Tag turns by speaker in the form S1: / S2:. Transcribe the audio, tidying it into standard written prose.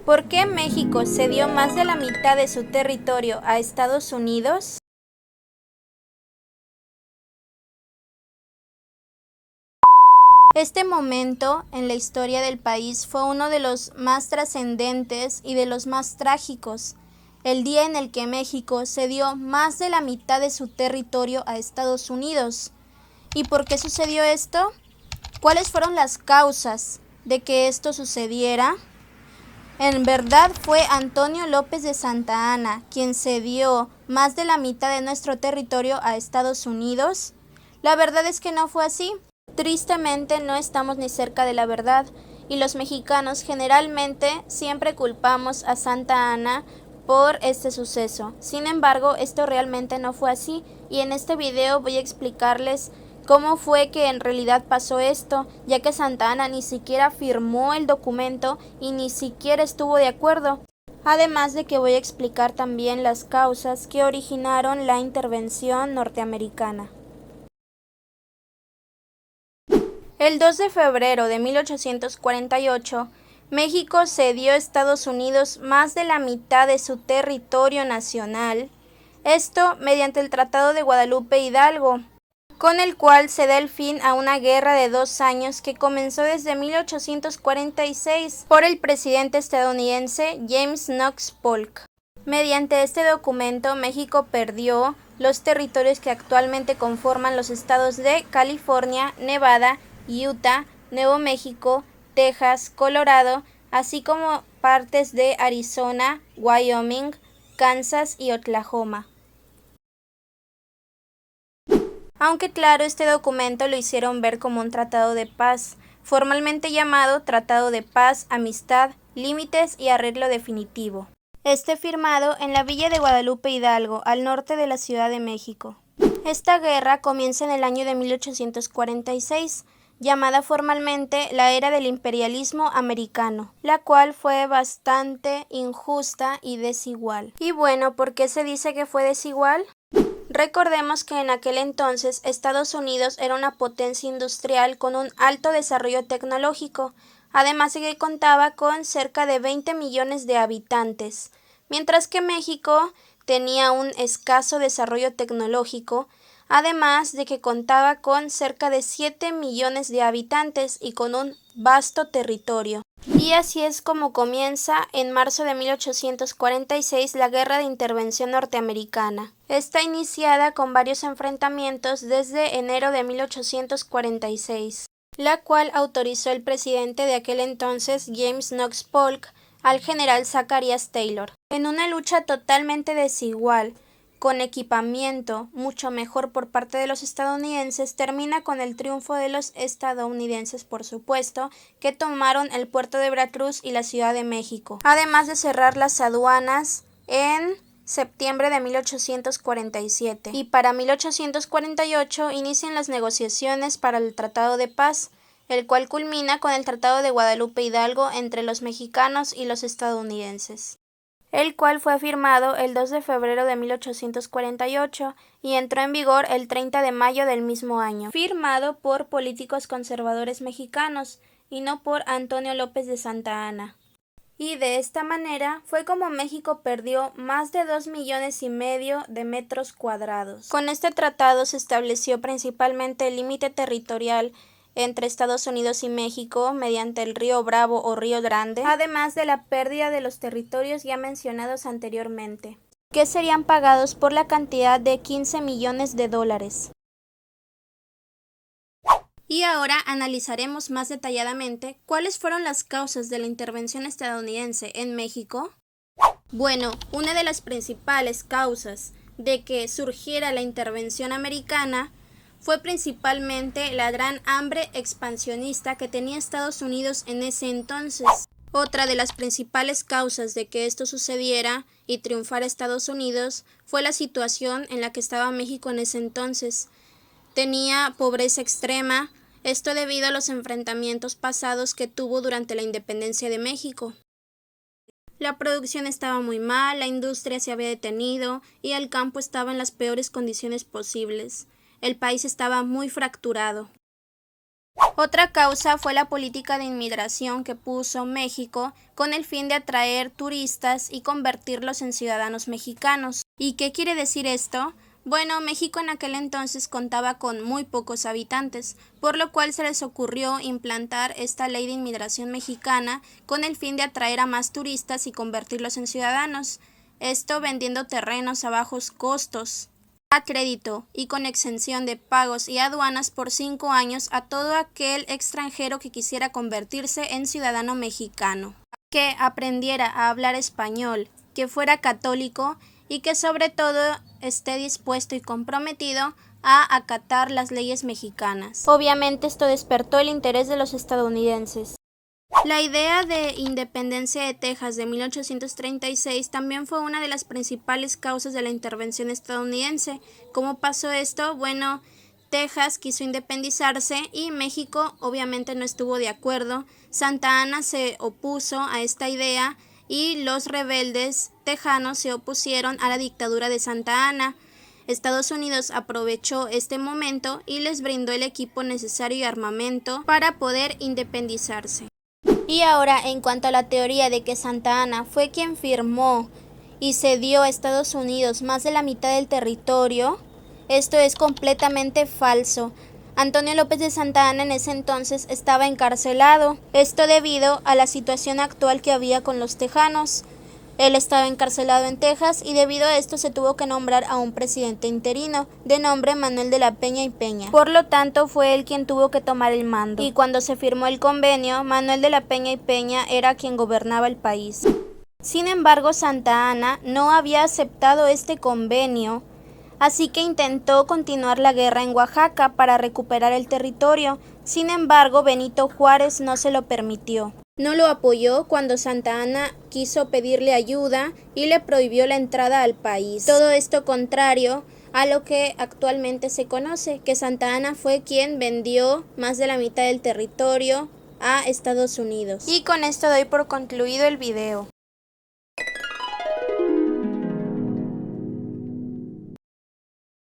S1: ¿Por qué México cedió más de la mitad de su territorio a Estados Unidos? Este momento en la historia del país fue uno de los más trascendentes y de los más trágicos, el día en el que México cedió más de la mitad de su territorio a Estados Unidos. ¿Y por qué sucedió esto? ¿Cuáles fueron las causas de que esto sucediera? En verdad fue Antonio López de Santa Anna quien cedió más de la mitad de nuestro territorio a Estados Unidos. La verdad es que no fue así. Tristemente no estamos ni cerca de la verdad y los mexicanos generalmente siempre culpamos a Santa Anna por este suceso. Sin embargo, esto realmente no fue así y en este video voy a explicarles cómo fue que en realidad pasó esto, ya que Santa Anna ni siquiera firmó el documento y ni siquiera estuvo de acuerdo. Además de que voy a explicar también las causas que originaron la intervención norteamericana. El 2 de febrero de 1848, México cedió a Estados Unidos más de la mitad de su territorio nacional, esto mediante el Tratado de Guadalupe Hidalgo, con el cual se da el fin a una guerra de 2 años que comenzó desde 1846 por el presidente estadounidense James Knox Polk. Mediante este documento, México perdió los territorios que actualmente conforman los estados de California, Nevada, Utah, Nuevo México, Texas, Colorado, así como partes de Arizona, Wyoming, Kansas y Oklahoma. Aunque claro, este documento lo hicieron ver como un tratado de paz, formalmente llamado Tratado de Paz, Amistad, Límites y Arreglo Definitivo. Este firmado en la villa de Guadalupe Hidalgo, al norte de la Ciudad de México. Esta guerra comienza en el año de 1846, llamada formalmente la Era del Imperialismo Americano, la cual fue bastante injusta y desigual. Y bueno, ¿por qué se dice que fue desigual? Recordemos que en aquel entonces Estados Unidos era una potencia industrial con un alto desarrollo tecnológico, además de que contaba con cerca de 20 millones de habitantes, mientras que México tenía un escaso desarrollo tecnológico, además de que contaba con cerca de 7 millones de habitantes y con un vasto territorio. Y así es como comienza en marzo de 1846 la Guerra de Intervención Norteamericana. Está iniciada con varios enfrentamientos desde enero de 1846, la cual autorizó el presidente de aquel entonces, James Knox Polk, al general Zacharias Taylor, en una lucha totalmente desigual, con equipamiento mucho mejor por parte de los estadounidenses, termina con el triunfo de los estadounidenses, por supuesto, que tomaron el puerto de Veracruz y la Ciudad de México, además de cerrar las aduanas en septiembre de 1847. Y para 1848 inician las negociaciones para el Tratado de Paz, el cual culmina con el Tratado de Guadalupe Hidalgo entre los mexicanos y los estadounidenses, el cual fue firmado el 2 de febrero de 1848 y entró en vigor el 30 de mayo del mismo año, firmado por políticos conservadores mexicanos y no por Antonio López de Santa Anna. Y de esta manera fue como México perdió más de 2,5 millones de metros cuadrados. Con este tratado se estableció principalmente el límite territorial entre Estados Unidos y México mediante el río Bravo o río Grande, además de la pérdida de los territorios ya mencionados anteriormente, que serían pagados por la cantidad de 15 millones de dólares. Y ahora analizaremos más detalladamente cuáles fueron las causas de la intervención estadounidense en México. Bueno, una de las principales causas de que surgiera la intervención americana fue principalmente la gran hambre expansionista que tenía Estados Unidos en ese entonces. Otra de las principales causas de que esto sucediera y triunfara Estados Unidos fue la situación en la que estaba México en ese entonces. Tenía pobreza extrema, esto debido a los enfrentamientos pasados que tuvo durante la independencia de México. La producción estaba muy mal, la industria se había detenido y el campo estaba en las peores condiciones posibles. El país estaba muy fracturado. Otra causa fue la política de inmigración que puso México con el fin de atraer turistas y convertirlos en ciudadanos mexicanos. ¿Y qué quiere decir esto? Bueno, México en aquel entonces contaba con muy pocos habitantes, por lo cual se les ocurrió implantar esta ley de inmigración mexicana con el fin de atraer a más turistas y convertirlos en ciudadanos, esto vendiendo terrenos a bajos costos, a crédito y con exención de pagos y aduanas por 5 años a todo aquel extranjero que quisiera convertirse en ciudadano mexicano, que aprendiera a hablar español, que fuera católico y que sobre todo esté dispuesto y comprometido a acatar las leyes mexicanas. Obviamente esto despertó el interés de los estadounidenses. La idea de independencia de Texas de 1836 también fue una de las principales causas de la intervención estadounidense. ¿Cómo pasó esto? Bueno, Texas quiso independizarse y México obviamente no estuvo de acuerdo. Santa Anna se opuso a esta idea y los rebeldes tejanos se opusieron a la dictadura de Santa Anna. Estados Unidos aprovechó este momento y les brindó el equipo necesario y armamento para poder independizarse. Y ahora, en cuanto a la teoría de que Santa Anna fue quien firmó y cedió a Estados Unidos más de la mitad del territorio, esto es completamente falso. Antonio López de Santa Anna en ese entonces estaba encarcelado, esto debido a la situación actual que había con los tejanos. Él estaba encarcelado en Texas y debido a esto se tuvo que nombrar a un presidente interino de nombre Manuel de la Peña y Peña. Por lo tanto, fue él quien tuvo que tomar el mando. Y cuando se firmó el convenio, Manuel de la Peña y Peña era quien gobernaba el país. Sin embargo, Santa Anna no había aceptado este convenio, así que intentó continuar la guerra en Oaxaca para recuperar el territorio. Sin embargo, Benito Juárez no se lo permitió. No lo apoyó cuando Santa Anna quiso pedirle ayuda y le prohibió la entrada al país. Todo esto contrario a lo que actualmente se conoce, que Santa Anna fue quien vendió más de la mitad del territorio a Estados Unidos. Y con esto doy por concluido el video.